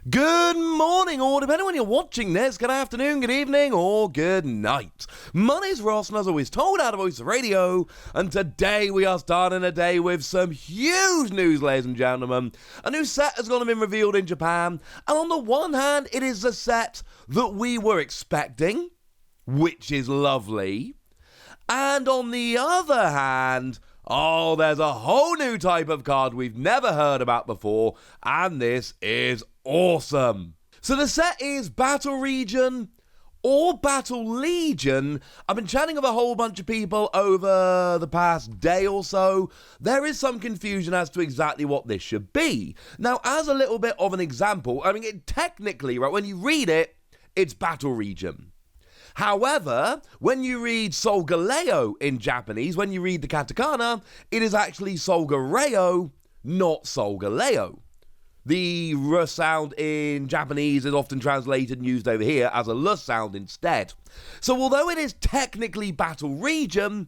Good morning, or depending on when you're watching this, good afternoon, good evening, or good night. My name's Ross, and as always told out of Voice of Radio, and today we are starting a day with some huge news, ladies and gentlemen. A new set has gone and been revealed in Japan, and on the one hand, it is the set that we were expecting, which is lovely, and on the other hand, there's a whole new type of card we've never heard about before, and this is awesome. So the set is Battle Region or Battle Legion. I've been chatting with a whole bunch of people over the past day or so. There is some confusion as to exactly what this should be. Now, as a little bit of an example, technically, right, when you read it, it's Battle Region. However, when you read Solgaleo in Japanese, when you read the katakana, it is actually Solgareo, not Solgaleo. The R sound in Japanese is often translated and used over here as a L sound instead. So although it is technically Battle Region,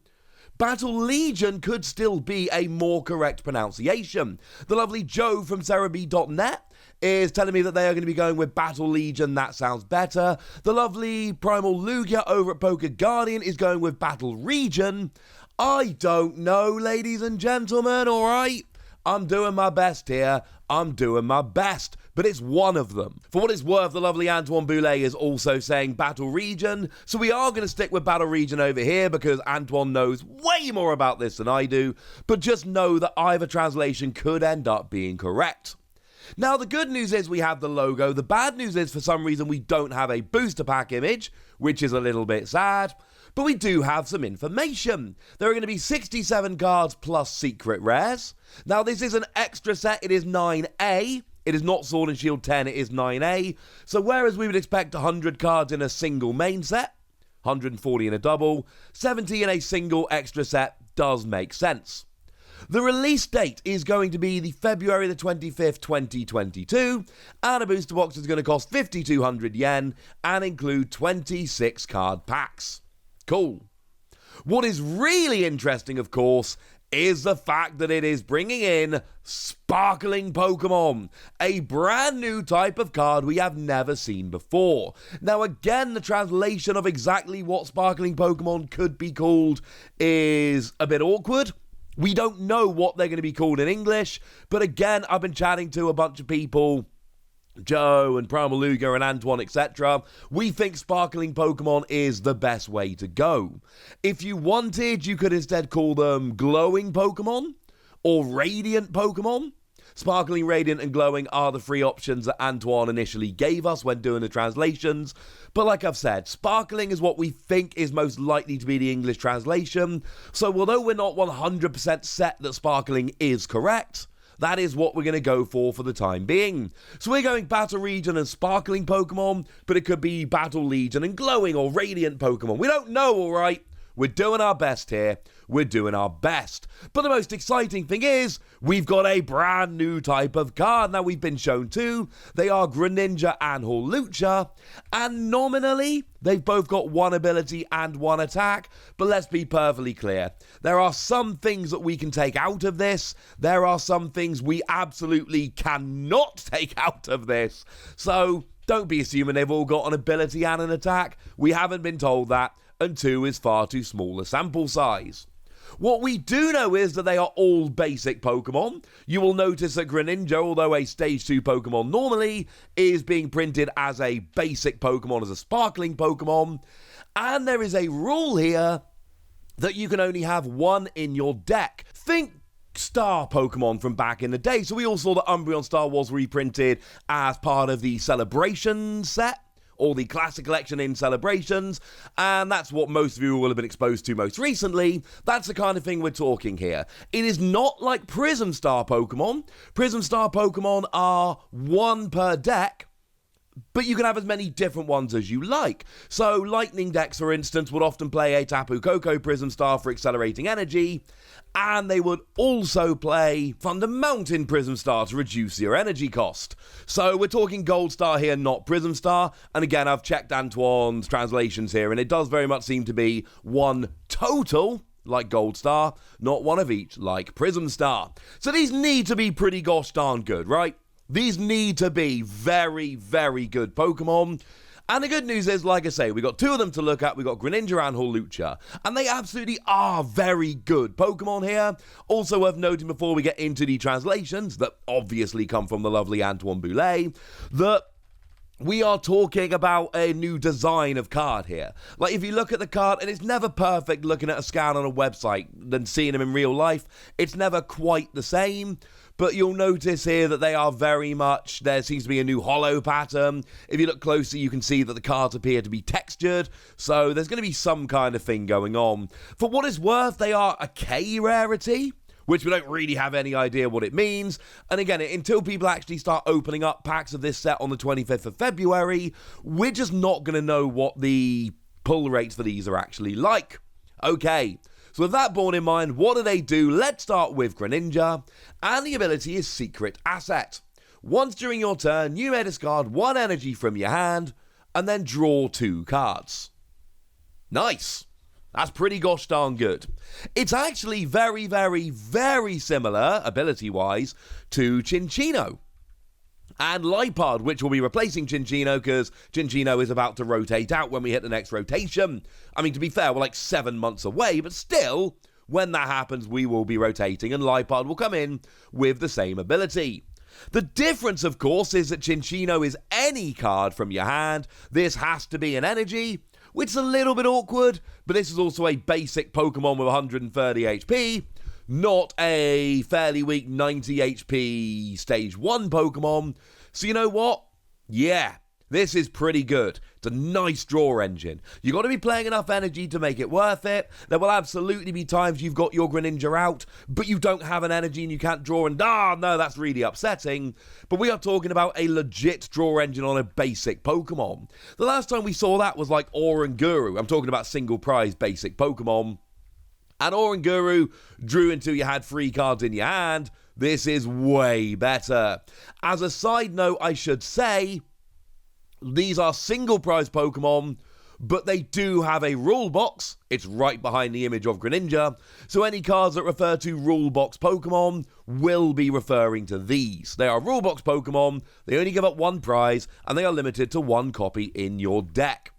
Battle Legion could still be a more correct pronunciation. The lovely Joe from Cerebi.net is telling me that they are going to be going with Battle Legion. That sounds better. The lovely Primal Lugia over at Poker Guardian is going with Battle Region. I don't know, ladies and gentlemen, alright? I'm doing my best here. I'm doing my best, but it's one of them. For what it's worth, the lovely Antoine Boulet is also saying Battle Region, so we are going to stick with Battle Region over here because Antoine knows way more about this than I do, but just know that either translation could end up being correct. Now, the good news is we have the logo. The bad news is, for some reason, we don't have a booster pack image, which is a little bit sad. But we do have some information. There are going to be 67 cards plus secret rares. Now, this is an extra set. It is 9A. It is not Sword and Shield 10. It is 9A. So whereas we would expect 100 cards in a single main set, 140 in a double, 70 in a single extra set does make sense. The release date is going to be the February the 25th, 2022, and a booster box is going to cost 5,200 yen and include 26 card packs. Cool. What is really interesting, of course, is the fact that it is bringing in Sparkling Pokémon, a brand new type of card we have never seen before. Now, again, the translation of exactly what Sparkling Pokémon could be called is a bit awkward. We don't know what they're going to be called in English, but again, I've been chatting to a bunch of people, Joe and Primal Lugia and Antoine, etc. We think Sparkling Pokemon is the best way to go. If you wanted, you could instead call them Glowing Pokemon or Radiant Pokemon. Sparkling, Radiant and Glowing are the three options that Antoine initially gave us when doing the translations. But like I've said, Sparkling is what we think is most likely to be the English translation. So although we're not 100% set that Sparkling is correct, that is what we're going to go for the time being. So we're going Battle Region and Sparkling Pokemon, but it could be Battle Legion and Glowing or Radiant Pokemon. We don't know, alright? We're doing our best here. We're doing our best. But the most exciting thing is, we've got a brand new type of card. Now, we've been shown two. They are Greninja and Lucha. And nominally, they've both got one ability and one attack. But let's be perfectly clear. There are some things that we can take out of this. There are some things we absolutely cannot take out of this. So don't be assuming they've all got an ability and an attack. We haven't been told that. And 2 is far too small a sample size. What we do know is that they are all basic Pokemon. You will notice that Greninja, although a Stage 2 Pokemon normally, is being printed as a basic Pokemon, as a Sparkling Pokemon. And there is a rule here that you can only have one in your deck. Think Star Pokemon from back in the day. So we all saw that Umbreon Star was reprinted as part of the Celebration set, or the Classic Collection in Celebrations, and that's what most of you will have been exposed to most recently. That's the kind of thing we're talking here. It is not like Prism Star Pokemon. Prism Star Pokemon are one per deck, but you can have as many different ones as you like. So Lightning decks, for instance, would often play a Tapu Koko Prism Star for accelerating energy, and they would also play Thunder Mountain Prism Star to reduce your energy cost. So we're talking Gold Star here, not Prism Star. And again, I've checked Antoine's translations here, and it does very much seem to be one total, like Gold Star, not one of each, like Prism Star. So these need to be pretty gosh darn good, right? These need to be very, very good Pokemon. And the good news is, like I say, we got two of them to look at. We got Greninja and Lucha, and they absolutely are very good Pokemon here. Also worth noting before we get into the translations that obviously come from the lovely Antoine Boulet, that we are talking about a new design of card here. Like, if you look at the card, and it's never perfect looking at a scan on a website than seeing them in real life, it's never quite the same. But you'll notice here that they are very much, there seems to be a new hollow pattern. If you look closer, you can see that the cards appear to be textured. So there's going to be some kind of thing going on. For what it's worth, they are a K rarity, which we don't really have any idea what it means. And again, until people actually start opening up packs of this set on the 25th of February, we're just not going to know what the pull rates for these are actually like. Okay. So with that borne in mind, what do? Let's start with Greninja, and the ability is Secret Asset. Once during your turn, you may discard 1 energy from your hand, and then draw 2 cards. Nice. That's pretty gosh darn good. It's actually very, very, very similar, ability-wise, to Cinccino and Lipard, which will be replacing Cinccino because Cinccino is about to rotate out when we hit the next rotation. I mean, to be fair, we're like 7 months away, but still, when that happens, we will be rotating and Lipard will come in with the same ability. The difference, of course, is that Cinccino is any card from your hand. This has to be an energy, which is a little bit awkward, but this is also a basic Pokemon with 130 HP. Not a fairly weak 90 HP Stage 1 Pokemon. So you know what? Yeah, this is pretty good. It's a nice draw engine. You got to be playing enough energy to make it worth it. There will absolutely be times you've got your Greninja out, but you don't have an energy and you can't draw, and no, that's really upsetting. But we are talking about a legit draw engine on a basic Pokemon. The last time we saw that was like Oranguru. I'm talking about single prize basic Pokemon. And Oranguru drew until you had 3 cards in your hand. This is way better. As a side note, I should say, these are single prize Pokemon, but they do have a rule box. It's right behind the image of Greninja. So any cards that refer to rule box Pokemon will be referring to these. They are rule box Pokemon. They only give up 1 prize, and they are limited to 1 copy in your deck.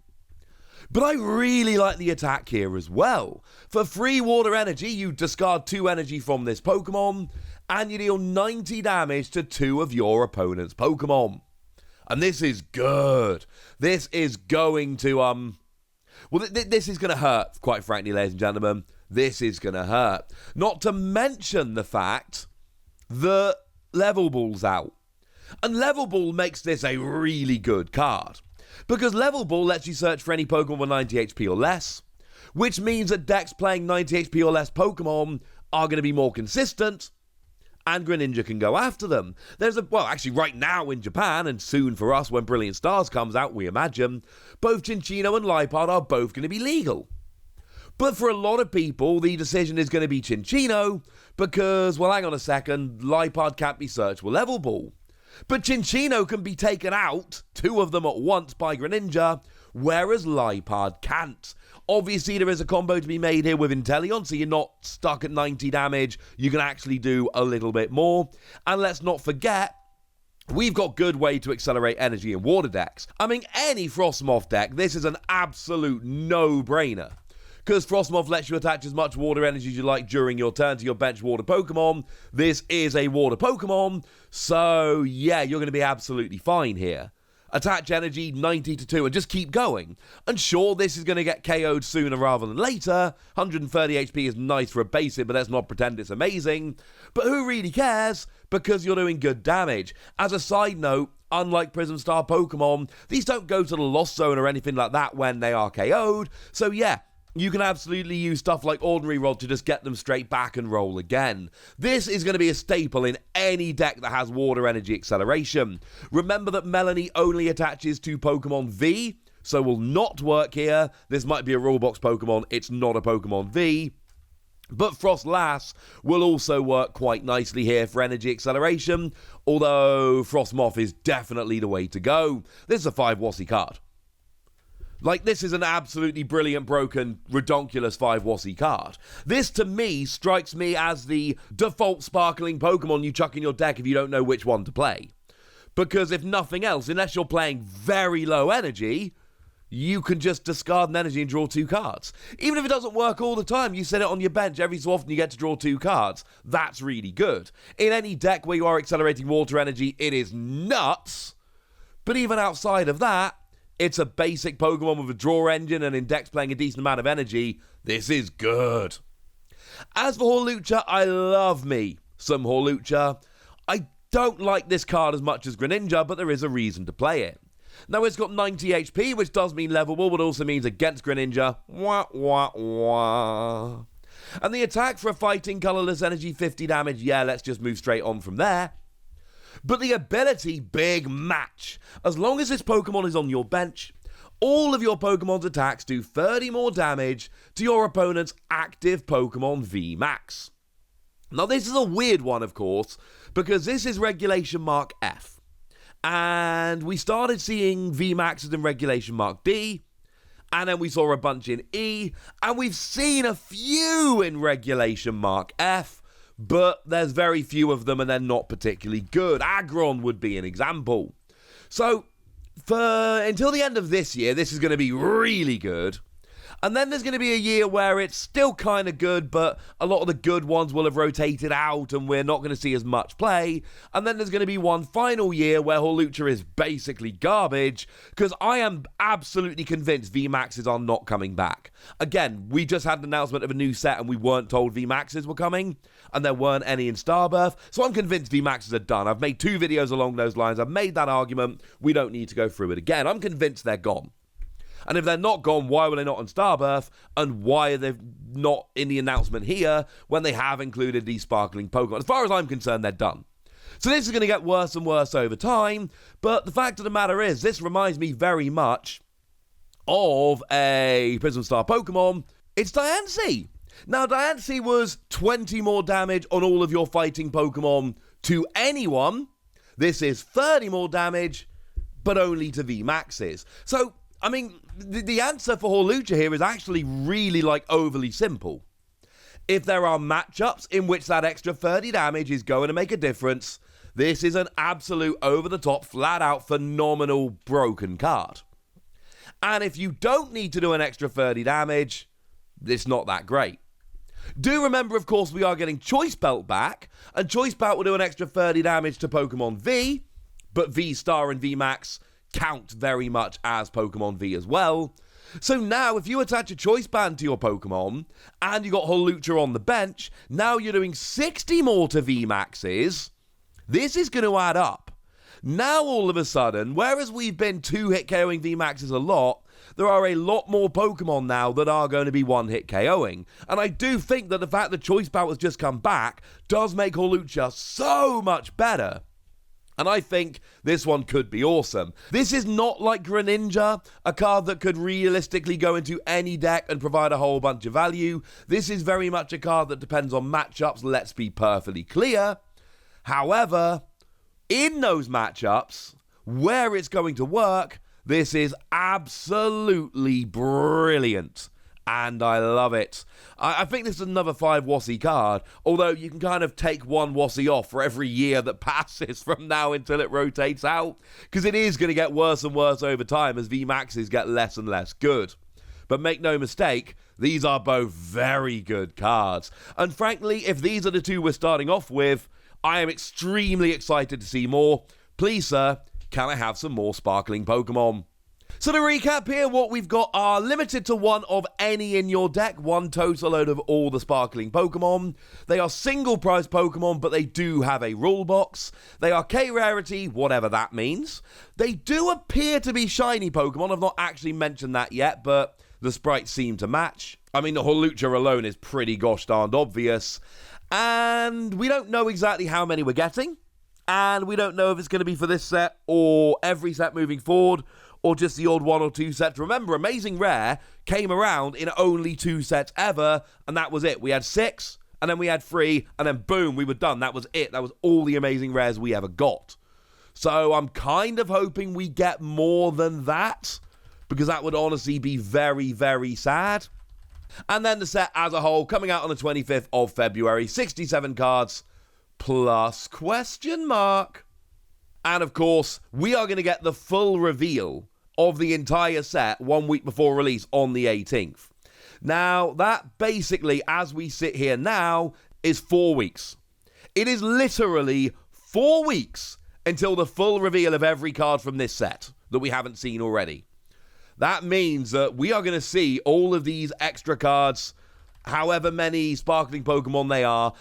But I really like the attack here as well. For free water energy, you discard 2 energy from this Pokemon, and you deal 90 damage to 2 of your opponent's Pokemon. And this is good. This is going to, this is going to hurt, quite frankly, ladies and gentlemen. This is going to hurt. Not to mention the fact that Level Ball's out. And Level Ball makes this a really good card. Because Level Ball lets you search for any Pokemon with 90 HP or less, which means that decks playing 90 HP or less Pokemon are going to be more consistent, and Greninja can go after them. Actually right now in Japan, and soon for us when Brilliant Stars comes out, we imagine, both Cinccino and Lipard are both going to be legal. But for a lot of people, the decision is going to be Cinccino, because, well, hang on a second, Lipard can't be searched with Level Ball. But Cinccino can be taken out, 2 of them at once, by Greninja, whereas Lipard can't. Obviously, there is a combo to be made here with Inteleon, so you're not stuck at 90 damage. You can actually do a little bit more. And let's not forget, we've got good way to accelerate energy in water decks. I mean, any Frostmoth deck, this is an absolute no-brainer. Because Frostmoth lets you attach as much water energy as you like during your turn to your bench water Pokemon. This is a water Pokemon, so yeah, you're going to be absolutely fine here. Attach energy 90 to 2 and just keep going. And sure, this is going to get KO'd sooner rather than later. 130 HP is nice for a basic, but let's not pretend it's amazing. But who really cares? Because you're doing good damage. As a side note, unlike Prism Star Pokemon, these don't go to the Lost Zone or anything like that when they are KO'd. So yeah, you can absolutely use stuff like Ordinary Rod to just get them straight back and roll again. This is going to be a staple in any deck that has water energy acceleration. Remember that Melanie only attaches to Pokemon V, so will not work here. This might be a rulebox Pokemon, it's not a Pokemon V. But Frostlass will also work quite nicely here for energy acceleration, although Frostmoth is definitely the way to go. This is a 5 Wassy card. Like, this is an absolutely brilliant, broken, redonkulous 5 Wassy card. This, to me, strikes me as the default sparkling Pokemon you chuck in your deck if you don't know which one to play. Because if nothing else, unless you're playing very low energy, you can just discard an energy and draw 2 cards. Even if it doesn't work all the time, you set it on your bench, every so often you get to draw 2 cards. That's really good. In any deck where you are accelerating water energy, it is nuts. But even outside of that, it's a basic Pokemon with a draw engine, and in decks playing a decent amount of energy, this is good. As for Lucha, I love me some Lucha. I don't like this card as much as Greninja, but there is a reason to play it. Now, it's got 90 HP, which does mean levelable, but also means against Greninja, wah, wah, wah. And the attack for a fighting colorless energy, 50 damage, yeah, let's just move straight on from there. But the ability, big match. As long as this Pokemon is on your bench, all of your Pokemon's attacks do 30 more damage to your opponent's active Pokemon VMAX. Now, this is a weird one, of course, because this is Regulation Mark F. And we started seeing VMAXs in Regulation Mark D, and then we saw a bunch in E, and we've seen a few in Regulation Mark F, but there's very few of them, and they're not particularly good. Aggron would be an example. So, until the end of this year, this is going to be really good. And then there's going to be a year where it's still kind of good, but a lot of the good ones will have rotated out and we're not going to see as much play. And then there's going to be one final year where Lucha is basically garbage, because I am absolutely convinced VMAXs are not coming back. Again, we just had an announcement of a new set and we weren't told VMAXs were coming, and there weren't any in Starbirth, so I'm convinced VMAXs are done. I've made 2 videos along those lines. I've made that argument. We don't need to go through it again. I'm convinced they're gone. And if they're not gone, why were they not on Starbirth? And why are they not in the announcement here when they have included these sparkling Pokemon? As far as I'm concerned, they're done. So this is going to get worse and worse over time. But the fact of the matter is, this reminds me very much of a Prism Star Pokemon. It's Diancie. Now, Diancie was 20 more damage on all of your fighting Pokemon to anyone. This is 30 more damage, but only to VMAXs. So, I mean, the answer for Lucha here is actually really, overly simple. If there are matchups in which that extra 30 damage is going to make a difference, this is an absolute over-the-top, flat-out, phenomenal broken card. And if you don't need to do an extra 30 damage, it's not that great. Do remember, of course, we are getting Choice Belt back, and Choice Belt will do an extra 30 damage to Pokemon V, but V-Star and V-Max count very much as Pokemon V as well. So now, if you attach a Choice Band to your Pokemon, and you got Lucha on the bench, now you're doing 60 more to VMAXs. This is going to add up. Now, all of a sudden, whereas we've been 2-hit KOing VMAXs a lot, there are a lot more Pokemon now that are going to be 1-hit KOing. And I do think that the fact that Choice Belt has just come back does make Lucha so much better. And I think this one could be awesome. This is not like Greninja, a card that could realistically go into any deck and provide a whole bunch of value. This is very much a card that depends on matchups, let's be perfectly clear. However, in those matchups, where it's going to work, this is absolutely brilliant. And I love it. I think this is another 5 Wossie card, although you can kind of take 1 Wossie off for every year that passes from now until it rotates out, because it is going to get worse and worse over time as VMAXs get less and less good. But make no mistake, these are both very good cards. And frankly, if these are the 2 we're starting off with, I am extremely excited to see more. Please, sir, can I have some more sparkling Pokemon? So to recap here, what we've got are limited to 1 of any in your deck, 1 total out of all the sparkling Pokemon. They are single prize Pokemon, but they do have a rule box. They are K-rarity, whatever that means. They do appear to be shiny Pokemon. I've not actually mentioned that yet, but the sprites seem to match. I mean, the Lucha alone is pretty gosh darned obvious. And we don't know exactly how many we're getting. And we don't know if it's going to be for this set or every set moving forward, or just the odd 1 or 2 sets. Remember, Amazing Rare came around in only 2 sets ever, and that was it. We had 6, and then we had 3, and then boom, we were done. That was it. That was all the Amazing Rares we ever got. So I'm kind of hoping we get more than that, because that would honestly be very, very sad. And then the set as a whole, coming out on the 25th of February, 67 cards, plus question mark. And of course, we are going to get the full reveal of the entire set 1 week before release on the 18th. Now, that basically, as we sit here now, is 4 weeks. It is literally 4 weeks until the full reveal of every card from this set that we haven't seen already. That means that we are going to see all of these extra cards, however many sparkling Pokemon they are,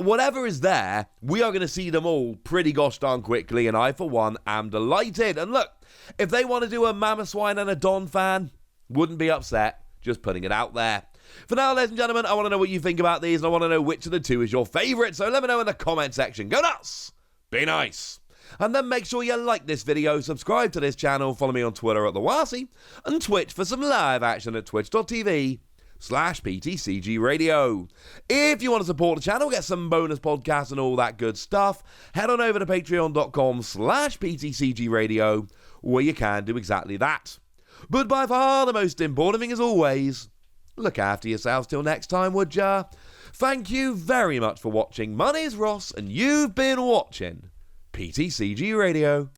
whatever is there, we are going to see them all pretty gosh darn quickly, and I, for one, am delighted. And look, if they want to do a Mamoswine and a Donphan, wouldn't be upset, just putting it out there. For now, ladies and gentlemen, I want to know what you think about these, and I want to know which of the two is your favourite, so let me know in the comment section. Go nuts! Be nice! And then make sure you like this video, subscribe to this channel, follow me on Twitter at Diancie, and Twitch for some live action at twitch.tv/PTCG Radio. If you want to support the channel, get some bonus podcasts and all that good stuff, head on over to patreon.com/PTCG Radio, where you can do exactly that. But by far the most important thing as always, look after yourselves till next time, would ya? Thank you very much for watching. My name's Ross, and you've been watching PTCG Radio.